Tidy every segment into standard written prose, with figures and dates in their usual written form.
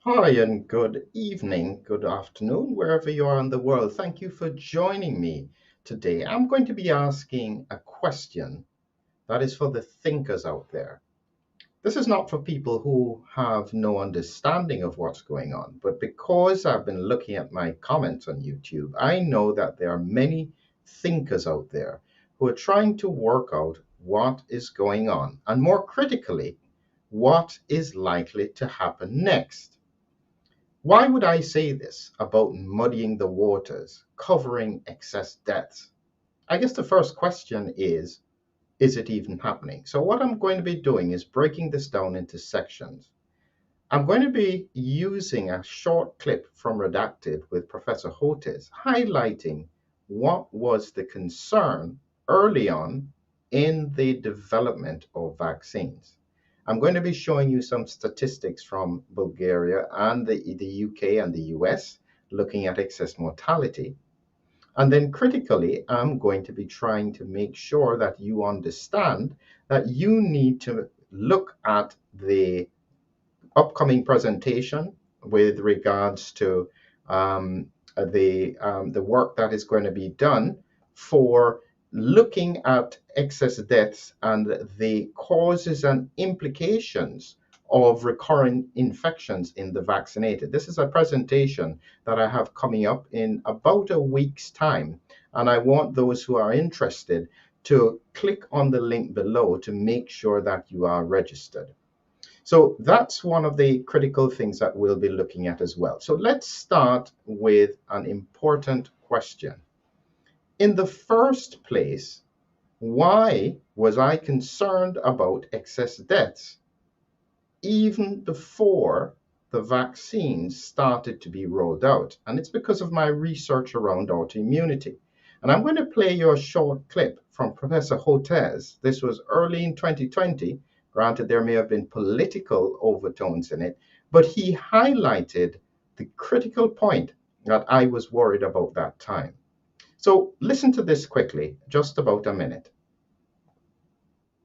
Hi, and good evening, good afternoon, wherever you are in the world. Thank you for joining me today. I'm going to be asking a question that is for the thinkers out there. This is not for people who have no understanding of what's going on, but because I've been looking at my comments on YouTube, I know that there are many thinkers out there who are trying to work out what is going on, and more critically, what is likely to happen next. Why would I say this about muddying the waters, covering excess deaths? I guess the first question is it even happening? So, what I'm going to be doing is breaking this down into sections. I'm going to be using a short clip from Redacted with Professor Hotez, highlighting what was the concern early on in the development of vaccines. I'm going to be showing you some statistics from Bulgaria and the UK and the US looking at excess mortality. And then critically, I'm going to be trying to make sure that you understand that you need to look at the upcoming presentation with regards to the work that is going to be done for looking at excess deaths and the causes and implications of recurrent infections in the vaccinated. This is a presentation that I have coming up in about a week's time, and I want those who are interested to click on the link below to make sure that you are registered. So that's one of the critical things that we'll be looking at as well. So let's start with an important question. In the first place, why was I concerned about excess deaths even before the vaccines started to be rolled out? And it's because of my research around autoimmunity. And I'm going to play you a short clip from Professor Hotez. This was early in 2020. Granted, there may have been political overtones in it, but he highlighted the critical point that I was worried about that time. So listen to this quickly, just about a minute.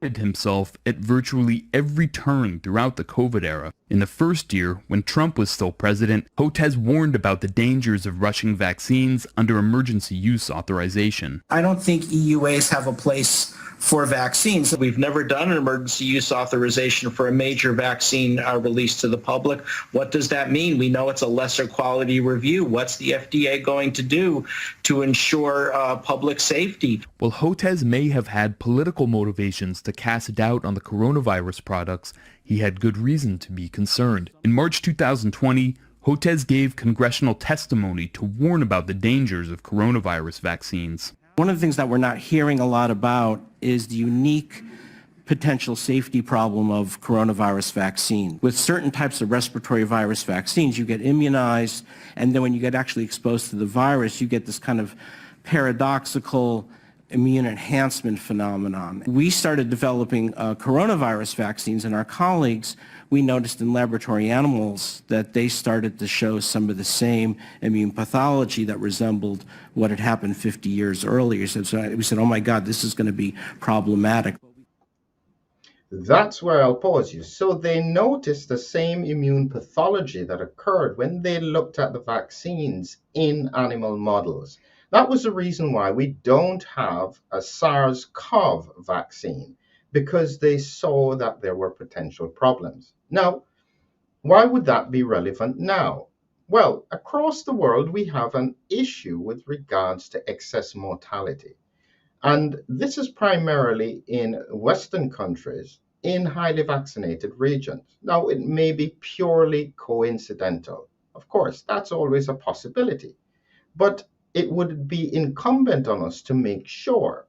Himself at virtually every turn throughout the COVID era. In the first year, when Trump was still president, Hotez warned about the dangers of rushing vaccines under emergency use authorization. I don't think EUAs have a place for vaccines. We've never done an emergency use authorization for a major vaccine released to the public. What does that mean? We know it's a lesser quality review. What's the FDA going to do to ensure public safety? While Hotez may have had political motivations to cast doubt on the coronavirus products, he had good reason to be concerned. In March 2020, Hotez gave congressional testimony to warn about the dangers of coronavirus vaccines. One of the things that we're not hearing a lot about is the unique potential safety problem of coronavirus vaccine. With certain types of respiratory virus vaccines, you get immunized, and then when you get actually exposed to the virus, you get this kind of paradoxical immune enhancement phenomenon. We started developing coronavirus vaccines, and our colleagues, we noticed in laboratory animals that they started to show some of the same immune pathology that resembled what had happened 50 years earlier. So we said, oh my God, this is going to be problematic. That's where I'll pause you. So they noticed the same immune pathology that occurred when they looked at the vaccines in animal models. That was the reason why we don't have a SARS-CoV vaccine, because they saw that there were potential problems. Now, why would that be relevant now? Well, across the world, we have an issue with regards to excess mortality. And this is primarily in Western countries in highly vaccinated regions. Now, it may be purely coincidental. Of course, that's always a possibility. But it would be incumbent on us to make sure.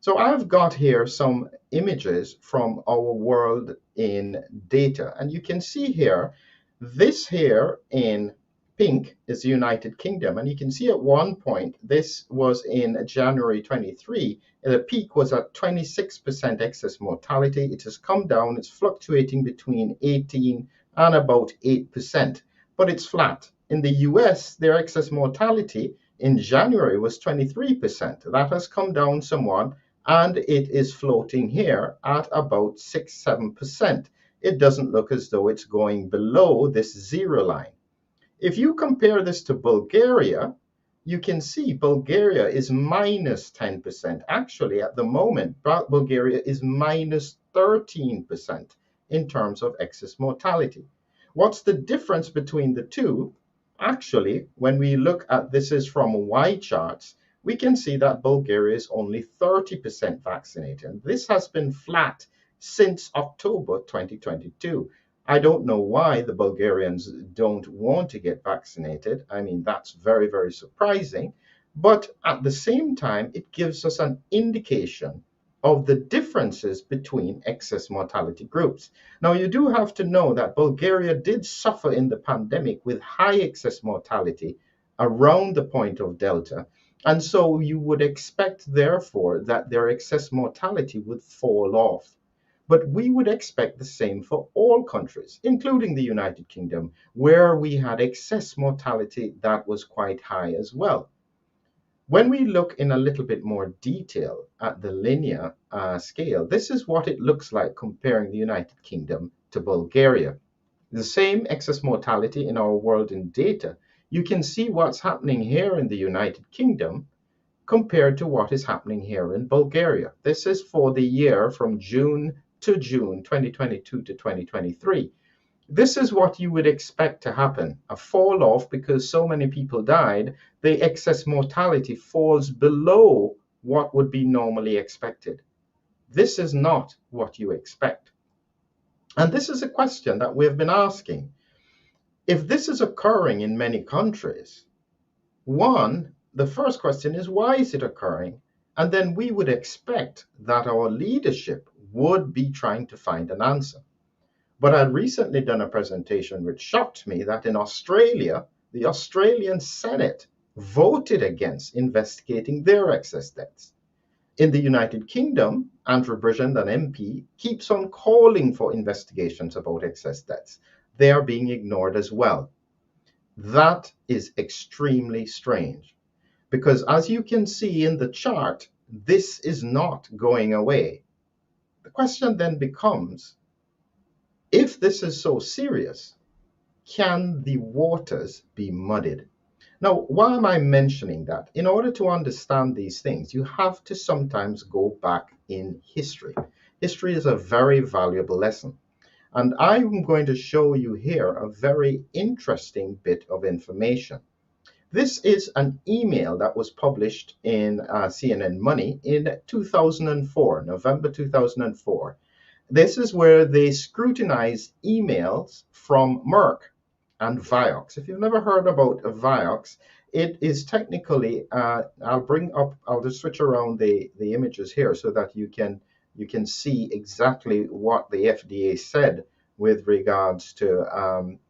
So I've got here some images from our world in data. And you can see here, this here in pink is the United Kingdom. And you can see at one point, this was in January 23, the peak was at 26% excess mortality. It has come down, it's fluctuating between 18 and about 8%, but it's flat. In the US, their excess mortality in January was 23%. That has come down somewhat, and it is floating here at about 6-7%. It doesn't look as though it's going below this zero line. If you compare this to Bulgaria, you can see Bulgaria is minus 10%. Actually, at the moment, Bulgaria is minus 13% in terms of excess mortality. What's the difference between the two? Actually, when we look at this is from Y charts, we can see that Bulgaria is only 30% vaccinated. And this has been flat since October 2022. I don't know why the Bulgarians don't want to get vaccinated. I mean, that's very, very surprising. But at the same time, it gives us an indication of the differences between excess mortality groups. Now, you do have to know that Bulgaria did suffer in the pandemic with high excess mortality around the point of Delta. And so you would expect, therefore, that their excess mortality would fall off. But we would expect the same for all countries, including the United Kingdom, where we had excess mortality that was quite high as well. When we look in a little bit more detail at the linear scale, this is what it looks like comparing the United Kingdom to Bulgaria. The same excess mortality in our world in data. You can see what's happening here in the United Kingdom compared to what is happening here in Bulgaria. This is for the year from June to June 2022 to 2023. This is what you would expect to happen. A fall off because so many people died, the excess mortality falls below what would be normally expected. This is not what you expect. And this is a question that we have been asking. If this is occurring in many countries, the first question is, why is it occurring? And then we would expect that our leadership would be trying to find an answer. But I'd recently done a presentation which shocked me that in Australia, the Australian Senate voted against investigating their excess deaths. In the United Kingdom, Andrew Bridgen, an MP, keeps on calling for investigations about excess deaths. They are being ignored as well. That is extremely strange because, as you can see in the chart, this is not going away. The question then becomes, if this is so serious, can the waters be muddied? Now, why am I mentioning that? In order to understand these things, you have to sometimes go back in history. History is a very valuable lesson. And I'm going to show you here a very interesting bit of information. This is an email that was published in CNN Money in 2004, November 2004. This is where they scrutinized emails from Merck and Vioxx. If you've never heard about Vioxx, it is technically, I'll just switch around the images here so that you can see exactly what the FDA said with regards to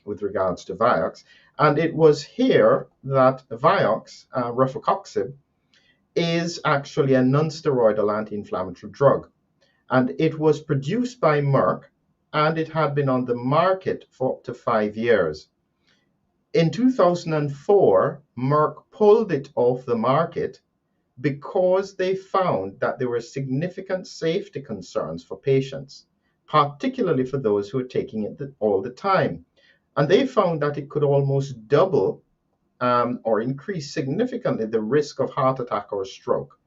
Vioxx. And it was here that Vioxx, rofecoxib, is actually a non-steroidal anti-inflammatory drug. And it was produced by Merck, and it had been on the market for up to 5 years. In 2004, Merck pulled it off the market because they found that there were significant safety concerns for patients, particularly for those who were taking it all the time. And they found that it could almost double or increase significantly the risk of heart attack or stroke.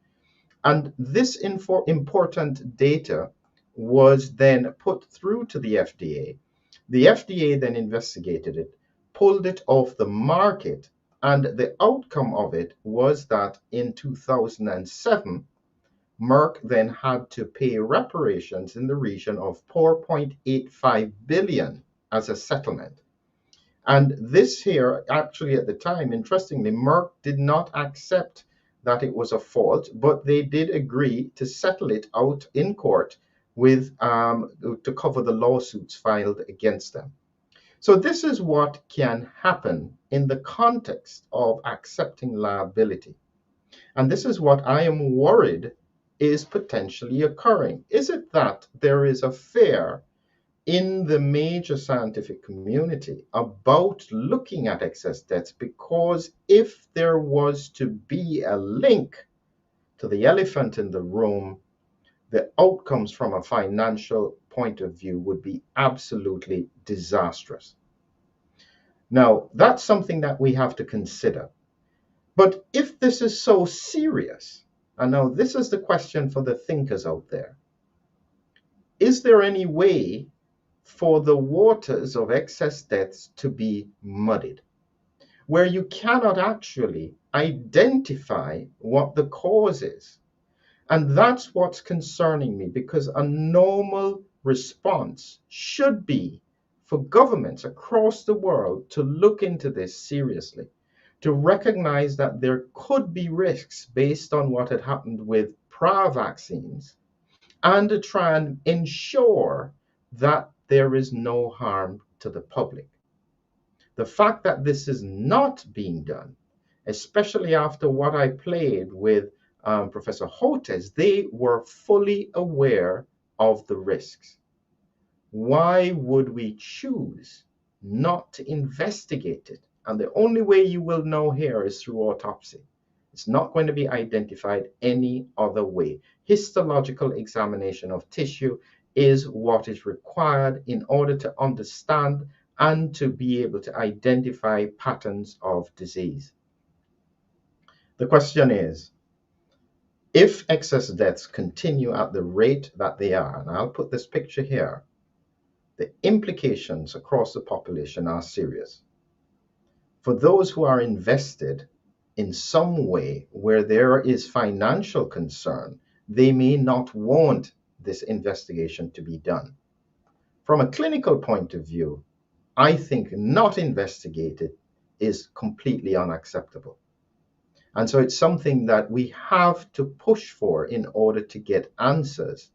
And this important data was then put through to the FDA. The FDA then investigated it, pulled it off the market, and the outcome of it was that in 2007, Merck then had to pay reparations in the region of 4.85 billion as a settlement. And this here, actually at the time, interestingly, Merck did not accept that it was a fault, but they did agree to settle it out in court with to cover the lawsuits filed against them. So this is what can happen in the context of accepting liability. And this is what I am worried is potentially occurring. Is it that there is a fear in the major scientific community about looking at excess deaths? Because if there was to be a link to the elephant in the room, the outcomes from a financial point of view would be absolutely disastrous. Now, that's something that we have to consider. But if this is so serious, and now this is the question for the thinkers out there, is there any way for the waters of excess deaths to be muddied, where you cannot actually identify what the cause is? And that's what's concerning me, because a normal response should be for governments across the world to look into this seriously, to recognize that there could be risks based on what had happened with prior vaccines, and to try and ensure that there is no harm to the public. The fact that this is not being done, especially after what I played with Professor Hotez, they were fully aware of the risks. Why would we choose not to investigate it? And the only way you will know here is through autopsy. It's not going to be identified any other way. Histological examination of tissue is what is required in order to understand and to be able to identify patterns of disease. The question is, if excess deaths continue at the rate that they are, and I'll put this picture here, the implications across the population are serious. For those who are invested in some way where there is financial concern, they may not want this investigation to be done. From a clinical point of view, I think not investigated is completely unacceptable. And so it's something that we have to push for in order to get answers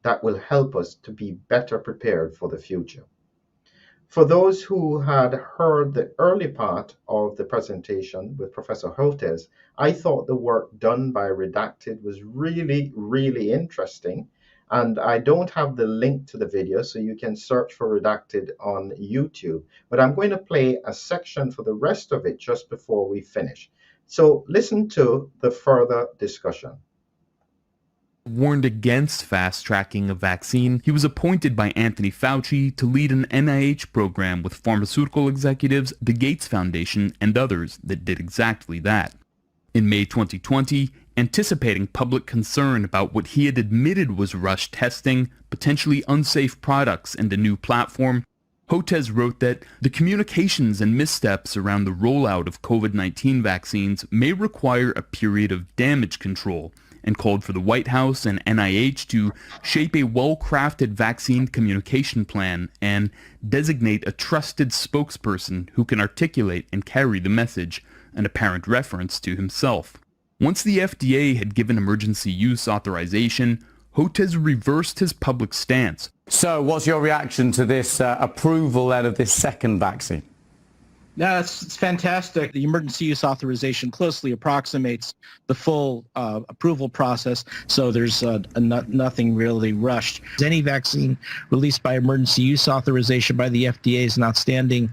that will help us to be better prepared for the future. For those who had heard the early part of the presentation with Professor Hotez, I thought the work done by Redacted was really, really interesting. And I don't have the link to the video, so you can search for Redacted on YouTube. But I'm going to play a section for the rest of it just before we finish. So listen to the further discussion. Warned against fast-tracking a vaccine, he was appointed by Anthony Fauci to lead an NIH program with pharmaceutical executives, the Gates Foundation, and others that did exactly that. In May 2020, anticipating public concern about what he had admitted was rushed testing, potentially unsafe products, and a new platform, Hotez wrote that the communications and missteps around the rollout of COVID-19 vaccines may require a period of damage control, and called for the White House and NIH to shape a well-crafted vaccine communication plan and designate a trusted spokesperson who can articulate and carry the message, an apparent reference to himself. Once the FDA had given emergency use authorization, Hotez reversed his public stance. So what's your reaction to this approval out of this second vaccine? No, it's fantastic. The emergency use authorization closely approximates the full approval process, so there's nothing really rushed. Any vaccine released by emergency use authorization by the FDA is an outstanding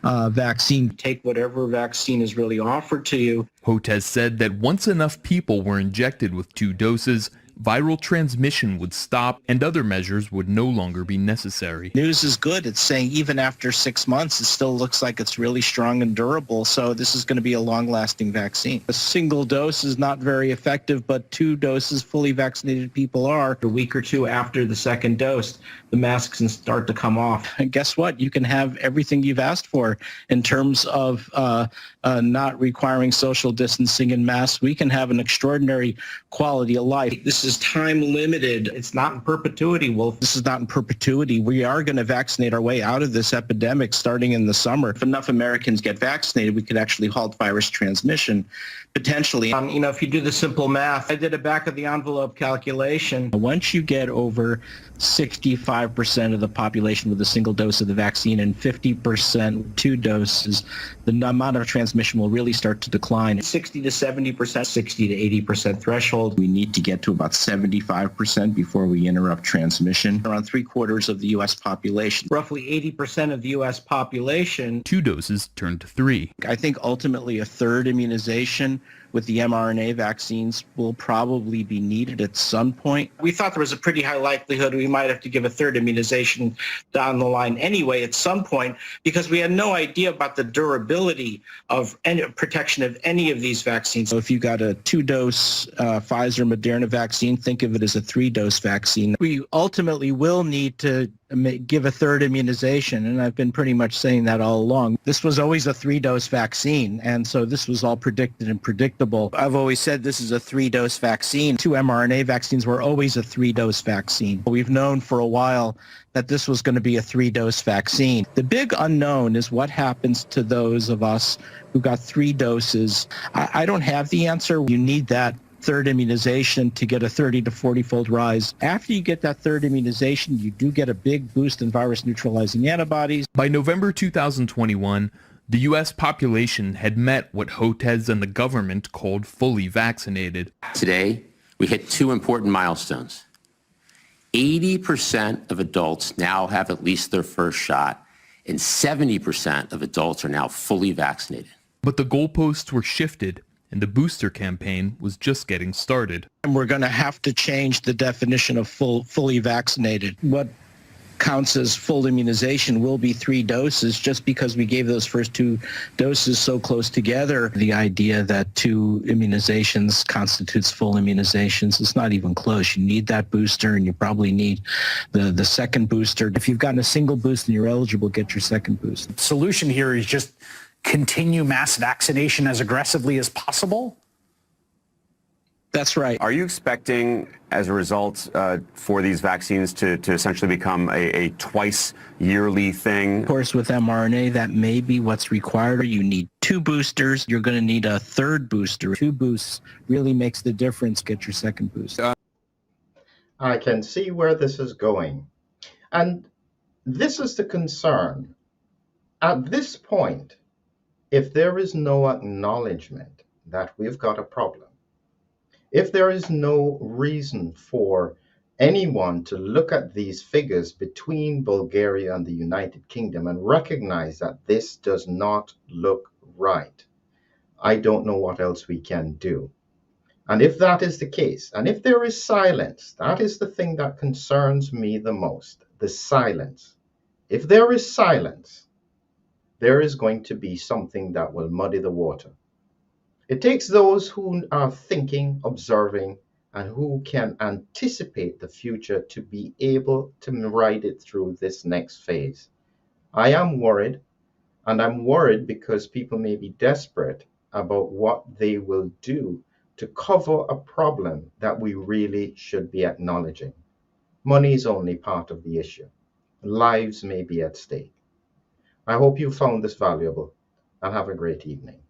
vaccine. Take whatever vaccine is really offered to you. Hotez said that once enough people were injected with 2 doses, viral transmission would stop and other measures would no longer be necessary. News is good. It's saying even after 6 months, it still looks like it's really strong and durable. So this is going to be a long-lasting vaccine. A single dose is not very effective, but 2 doses fully vaccinated people are. A week or 2 after the second dose, the masks can start to come off. And guess what? You can have everything you've asked for in terms of not requiring social distancing and masks. We can have an extraordinary quality of life. This is time limited. It's not in perpetuity, Wolf. This is not in perpetuity. We are going to vaccinate our way out of this epidemic starting in the summer. If enough Americans get vaccinated, we could actually halt virus transmission, potentially. If you do the simple math, I did a back of the envelope calculation. Once you get over 65% of the population with a single dose of the vaccine and 50% with 2 doses, the amount of transmission will really start to decline. 60 to 70%, 60 to 80% threshold. We need to get to about 75% before we interrupt transmission. Around 3/4 of the U.S. population, roughly 80% of the U.S. population. 2 doses turned to 3. I think ultimately a third immunization with the mRNA vaccines will probably be needed at some point. We thought there was a pretty high likelihood we might have to give a third immunization down the line anyway at some point, because we had no idea about the durability of any protection of any of these vaccines. So if you got a 2-dose Pfizer Moderna vaccine, think of it as a 3-dose vaccine. We ultimately will need to give a third immunization, and I've been pretty much saying that all along. This was always a 3-dose vaccine, and so this was all predicted and predictable. I've always said this is a 3-dose vaccine. 2 mRNA vaccines were always a 3-dose vaccine. We've known for a while that this was going to be a 3-dose vaccine. The big unknown is what happens to those of us who got 3 doses. I don't have the answer. You need that third immunization to get a 30 to 40-fold rise. After you get that third immunization, you do get a big boost in virus-neutralizing antibodies. By November 2021, the U.S. population had met what Hotez and the government called fully vaccinated. Today, we hit 2 important milestones. 80% of adults now have at least their first shot, and 70% of adults are now fully vaccinated. But the goalposts were shifted, and the booster campaign was just getting started. And we're going to have to change the definition of fully vaccinated. What counts as full immunization will be 3 doses just because we gave those first 2 doses so close together. The idea that 2 immunizations constitutes full immunizations is not even close. You need that booster, and you probably need the second booster. If you've gotten a single boost and you're eligible, get your second boost. The solution here is just continue mass vaccination as aggressively as possible? That's right. Are you expecting, as a result, for these vaccines to essentially become a twice yearly thing? Of course, with mRNA, that may be what's required. You need 2 boosters. You're going to need a third booster. 2 boosts really makes the difference. Get your second boost. I can see where this is going. And this is the concern. At this point, if there is no acknowledgement that we've got a problem, if there is no reason for anyone to look at these figures between Bulgaria and the United Kingdom and recognize that this does not look right, I don't know what else we can do. And if that is the case, and if there is silence, that is the thing that concerns me the most, the silence. If there is silence, there is going to be something that will muddy the water. It takes those who are thinking, observing, and who can anticipate the future to be able to ride it through this next phase. I am worried, and I'm worried because people may be desperate about what they will do to cover a problem that we really should be acknowledging. Money is only part of the issue. Lives may be at stake. I hope you found this valuable, and have a great evening.